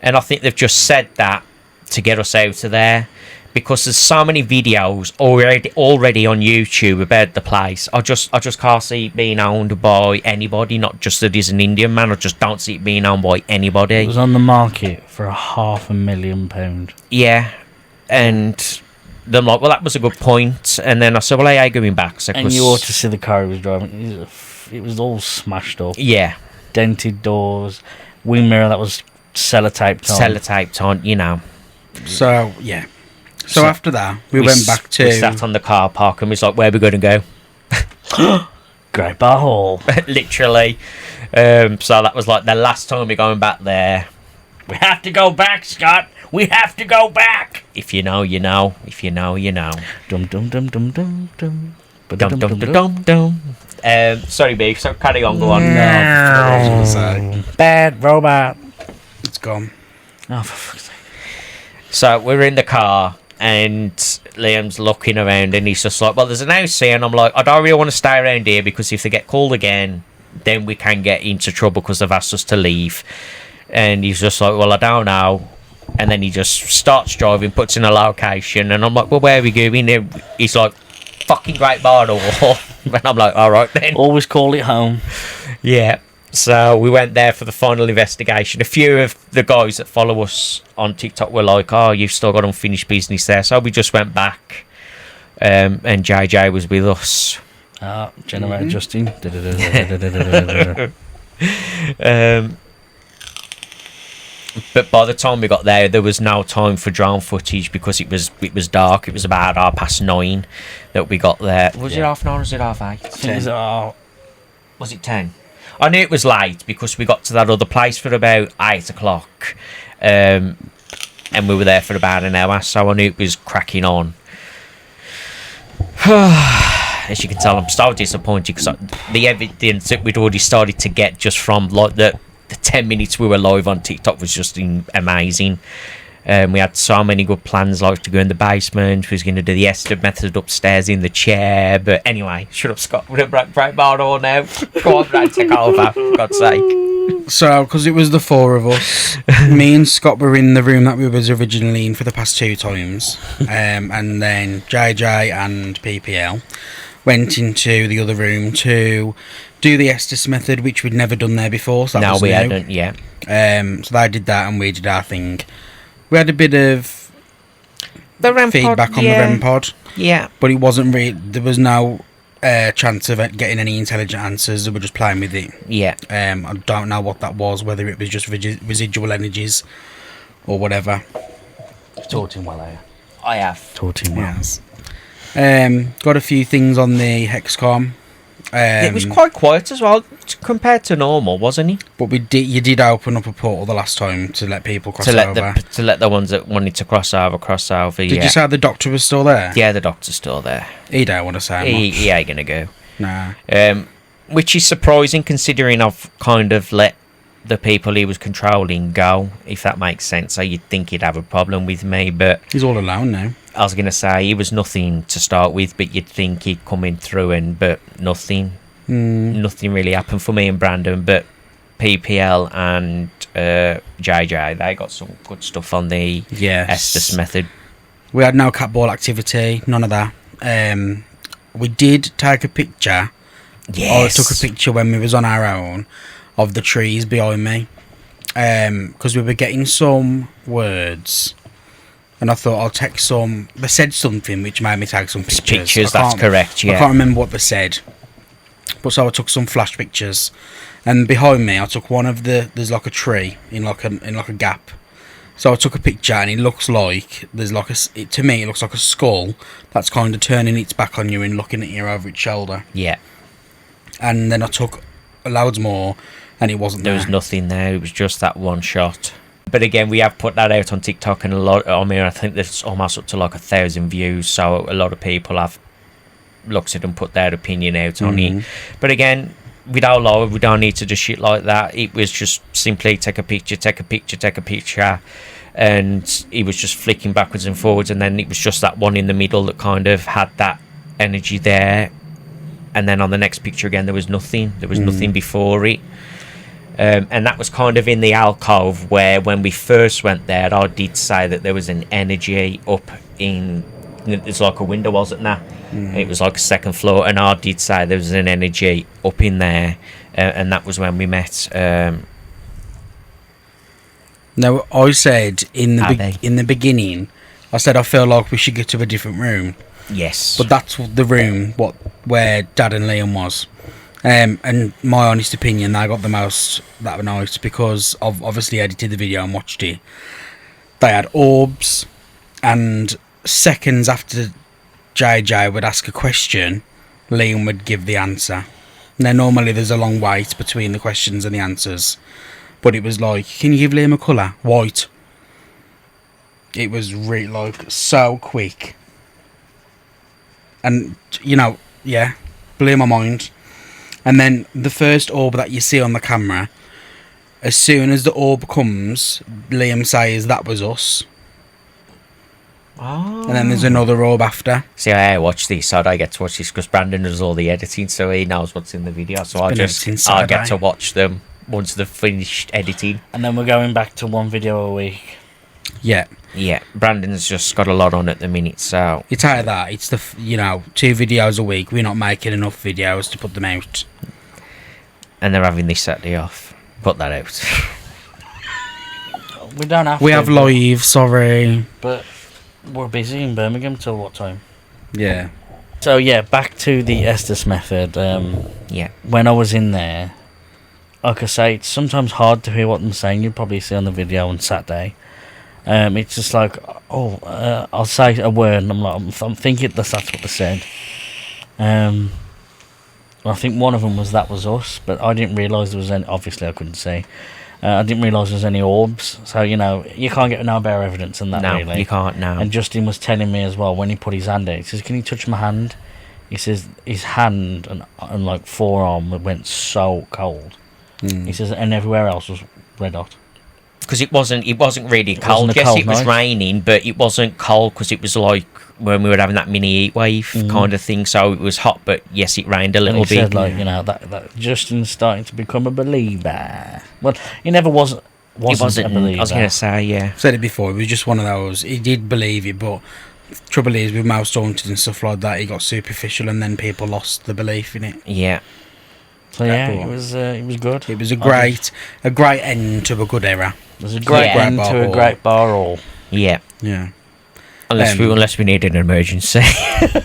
Speaker 2: And I think they've just said that to get us out of there. Because there's so many videos already on YouTube about the place. I just can't see it being owned by anybody, not just that he's an Indian man. I just don't see it being owned by anybody.
Speaker 3: It was on the market for £500,000.
Speaker 2: Yeah, and they're like, well, that was a good point. And then I said, well, I ain't going back. So
Speaker 3: and you ought to see the car he was driving. It was all smashed up.
Speaker 2: Yeah.
Speaker 3: Dented doors, wing mirror that was sellotaped
Speaker 2: on.
Speaker 4: So, yeah. So after that, we went back to...
Speaker 2: We sat on the car park and we was like, where are we going to go?
Speaker 3: Great Bar Hall.
Speaker 2: Literally. So that was like the last time we're going back there.
Speaker 3: We have to go back, Scott. We have to go back.
Speaker 2: If you know, you know. If you know, you know.
Speaker 3: Dum dum dum dum dum dum.
Speaker 2: Dum dum dum dum. Sorry, babe. So carry on. Go on.
Speaker 3: No. Bad robot.
Speaker 4: It's gone.
Speaker 3: Oh, for fuck's sake.
Speaker 2: So we're in the car. And Liam's looking around and he's just like, well, there's an house here. And I'm like, I don't really want to stay around here because if they get called again, then we can get into trouble because they've asked us to leave. And he's just like, well, I don't know. And then he just starts driving, puts in a location. And I'm like, well, where are we going? He's like, fucking Great Bar Hall. And I'm like, all right then.
Speaker 3: Always call it home.
Speaker 2: Yeah. So we went there for the final investigation. A few of the guys that follow us on TikTok were like, oh, you've still got unfinished business there. So we just went back and JJ was with us.
Speaker 3: Generator Justin.
Speaker 2: But by the time we got there was no time for drone footage because it was dark. It was about 9:30 that we got there. Was it 9:30 or was it 8:30? Was it 10? I knew it was late because we got to that other place for about 8 o'clock, and we were there for about an hour, so I knew it was cracking on. As you can tell, I'm so disappointed because the evidence that we'd already started to get just from like the 10 minutes we were live on TikTok was just amazing. We had so many good plans, like to go in the basement. We was going to do the Esther method upstairs in the chair. But anyway, shut up, Scott. We're going to break my door now. Go on, Brad, take over, for God's sake.
Speaker 4: So, because it was the four of us, me and Scott were in the room that we was originally in for the past 2 times. And then JJ and PPL went into the other room to do the Estes method, which we'd never done there before. So that was new.
Speaker 2: Hadn't, yeah.
Speaker 4: So they did that and we did our thing. We had a bit of feedback on the REM pod.
Speaker 2: Yeah.
Speaker 4: But it wasn't really... There was no chance of it getting any intelligent answers. They were just playing with it.
Speaker 2: Yeah.
Speaker 4: I don't know what that was, whether it was just residual energies or whatever.
Speaker 3: Taught him well, eh?
Speaker 2: I have.
Speaker 3: Taught him well.
Speaker 4: Yes. Got a few things on the Hexcom.
Speaker 2: It was quite quiet as well compared to normal, wasn't it?
Speaker 4: But you did open up a portal the last time to let people cross over.
Speaker 2: To let the ones that wanted to cross over.
Speaker 4: Did you say the doctor was still there?
Speaker 2: Yeah, the doctor's still there.
Speaker 4: He don't want to say much.
Speaker 2: He ain't gonna go.
Speaker 4: Nah.
Speaker 2: Which is surprising considering I've kind of let the people he was controlling go, if that makes sense. So you'd think he'd have a problem with me, but
Speaker 4: he's all alone now.
Speaker 2: I was going to say he was nothing to start with, but you'd think he'd come in through but nothing. Nothing really happened for me and Brandon, but PPL and JJ, they got some good stuff on the Estes method.
Speaker 4: We had no cat ball activity, none of that. We did take a picture.
Speaker 2: Yes.
Speaker 4: I took a picture when we was on our own of the trees behind me, because we were getting some words. And I thought I'll take some. They said something which made me take some pictures.
Speaker 2: That's correct, yeah.
Speaker 4: I can't remember what they said. But so I took some flash pictures. And behind me I took one of there's like a tree in like a gap. So I took a picture and it looks like there's like to me it looks like a skull that's kind of turning its back on you and looking at you over its shoulder.
Speaker 2: Yeah. And
Speaker 4: then I took loads more and it wasn't there.
Speaker 2: There was nothing there, it was just that one shot. But again, we have put that out on TikTok, and I think there's almost up to like 1,000 views, so a lot of people have looked at it and put their opinion out on it. But again, we don't need to do shit like that. It was just simply take a picture, and he was just flicking backwards and forwards, and then it was just that one in the middle that kind of had that energy there. And then on the next picture again, there was nothing. There was nothing before it. And that was kind of in the alcove where when we first went there, I did say that there was an energy up in... It's like a window, wasn't there? It was like a second floor, and I did say there was an energy up in there, and that was when we met.
Speaker 4: No, I said in the beginning, I said I feel like we should go to a different room.
Speaker 2: Yes.
Speaker 4: But that's the room where Dad and Liam was. And my honest opinion, they got the most that were nice because I've obviously edited the video and watched it. They had orbs, and seconds after JJ would ask a question, Liam would give the answer. Now normally there's a long wait between the questions and the answers, but it was like, can you give Liam a colour? White. It was really like so quick, and blew my mind. And then the first orb that you see on the camera, as soon as the orb comes, Liam says that was us. Oh. And then there's another orb after.
Speaker 2: See, I watch these, so I get to watch this because Brandon does all the editing, so he knows what's in the video. So I get to watch them once they've finished editing.
Speaker 3: And then we're going back to one video a week.
Speaker 4: Yeah.
Speaker 2: Yeah, Brandon's just got a lot on at the minute, so...
Speaker 4: It's out of that. It's 2 videos a week. We're not making enough videos to put them out.
Speaker 2: And they're having this Saturday off. Put that out.
Speaker 3: We don't have
Speaker 4: We have live, sorry.
Speaker 3: But we're busy in Birmingham till what time?
Speaker 4: Yeah.
Speaker 3: So, yeah, back to the Estes method.
Speaker 2: Yeah.
Speaker 3: When I was in there, like I say, it's sometimes hard to hear what I'm saying. You'll probably see on the video on Saturday. It's just like, I'll say a word, and I'm like, I'm thinking that's what they said. I think one of them was "that was us," but I didn't realise there was any. Obviously, I couldn't see. I didn't realise there was any orbs. So you can't get no better evidence than that.
Speaker 2: No,
Speaker 3: really.
Speaker 2: you can't. No.
Speaker 3: And Justin was telling me as well when he put his hand in. He says, "Can you touch my hand?" He says his hand and like forearm went so cold. He says, and everywhere else was red hot.
Speaker 2: Because it wasn't really cold.
Speaker 3: Wasn't a
Speaker 2: Yes,
Speaker 3: cold
Speaker 2: it was
Speaker 3: night.
Speaker 2: raining, but it wasn't cold because it was like when we were having that mini heat wave kind of thing. So it was hot, but yes, it rained a
Speaker 3: And
Speaker 2: little
Speaker 3: he
Speaker 2: bit.
Speaker 3: said, like, that Justin's starting to become a believer. Well, he never wasn't
Speaker 2: It wasn't.
Speaker 3: a believer.
Speaker 2: I was going to say, yeah.
Speaker 4: Said it before. It was just one of those. He did believe it, but trouble is with mouse haunted and stuff like that, he got superficial, and then people lost the belief in it.
Speaker 2: Yeah.
Speaker 3: So yeah, it was good.
Speaker 4: It was a great end to a good era.
Speaker 3: It was a great
Speaker 2: Yeah.
Speaker 3: end to a great bar haul.
Speaker 2: Yeah.
Speaker 4: Yeah.
Speaker 2: Unless we needed an emergency.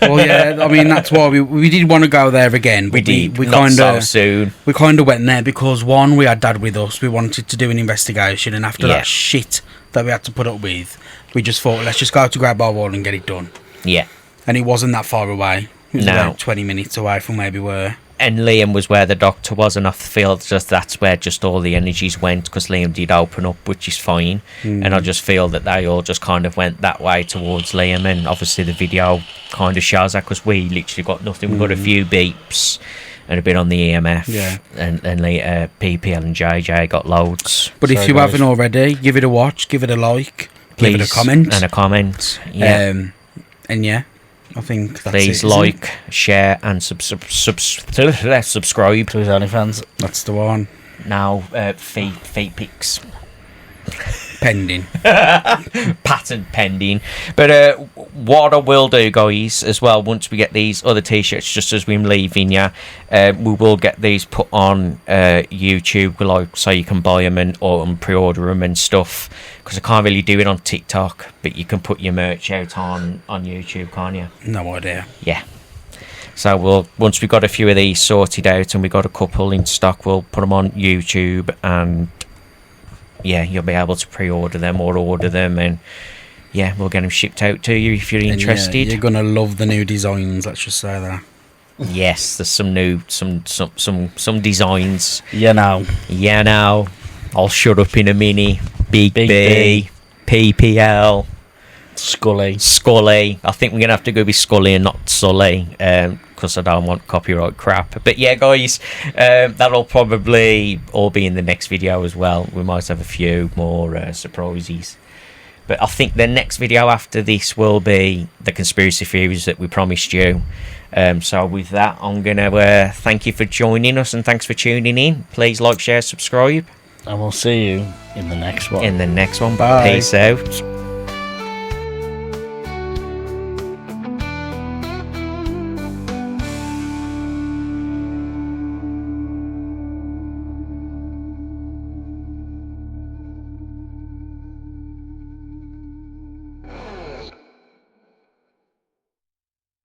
Speaker 4: Well, yeah. I mean, that's why we did want to go there again. But
Speaker 2: we
Speaker 4: not
Speaker 2: kind so soon.
Speaker 4: We kind of went there because one, we had Dad with us. We wanted to do an investigation, and after that shit that we had to put up with, we just thought, let's just go to Grab Bar Wall and get it done.
Speaker 2: Yeah.
Speaker 4: And it wasn't that far away. It was
Speaker 2: No.
Speaker 4: about 20 minutes away from where we were.
Speaker 2: And Liam was where the doctor was, and I feel just that's where just all the energies went, because Liam did open up, which is fine. And I just feel that they all just kind of went that way towards Liam, and obviously the video kind of shows that, because we literally got nothing. We got a few beeps and a bit on the EMF, and later PPL and JJ got loads.
Speaker 4: But if
Speaker 3: Sorry,
Speaker 4: you
Speaker 3: guys.
Speaker 4: haven't already, give it a watch, give it a like, give it a
Speaker 2: Please,
Speaker 4: comment.
Speaker 2: and a comment. Yeah.
Speaker 4: And yeah, I think that's
Speaker 2: Please
Speaker 4: it, isn't
Speaker 2: like,
Speaker 4: it?
Speaker 2: share, and subscribe.
Speaker 3: To his OnlyFans.
Speaker 4: That's the one.
Speaker 2: Now, feet pics.
Speaker 4: Pending.
Speaker 2: Patent pending. But what I will do, guys, as well, once we get these other t-shirts, just as we're leaving, we will get these put on YouTube, like, so you can buy them and pre-order them and stuff, because I can't really do it on TikTok, but you can put your merch out on YouTube, can't you?
Speaker 4: No idea.
Speaker 2: Yeah. So once we've got a few of these sorted out and we've got a couple in stock, we'll put them on YouTube, and yeah, you'll be able to pre-order them or order them, and yeah, we'll get them shipped out to you if you're interested.
Speaker 4: Yeah, you're gonna love the new designs. Let's just say that.
Speaker 2: Yes, there's some new some designs.
Speaker 3: Yeah, now.
Speaker 2: Yeah, now I'll shut up in a minute. Big
Speaker 3: Big
Speaker 2: B,
Speaker 3: B.
Speaker 2: PPL,
Speaker 3: Scully.
Speaker 2: I think we're gonna have to go with Scully and not Sully, because I don't want copyright crap. But yeah, guys, that'll probably all be in the next video as well. We might have a few more surprises. But I think the next video after this will be the conspiracy theories that we promised you. So with that, I'm going to thank you for joining us, and thanks for tuning in. Please like, share, subscribe.
Speaker 3: And we'll see you in the next one.
Speaker 2: In the next one.
Speaker 4: Bye.
Speaker 2: Peace out.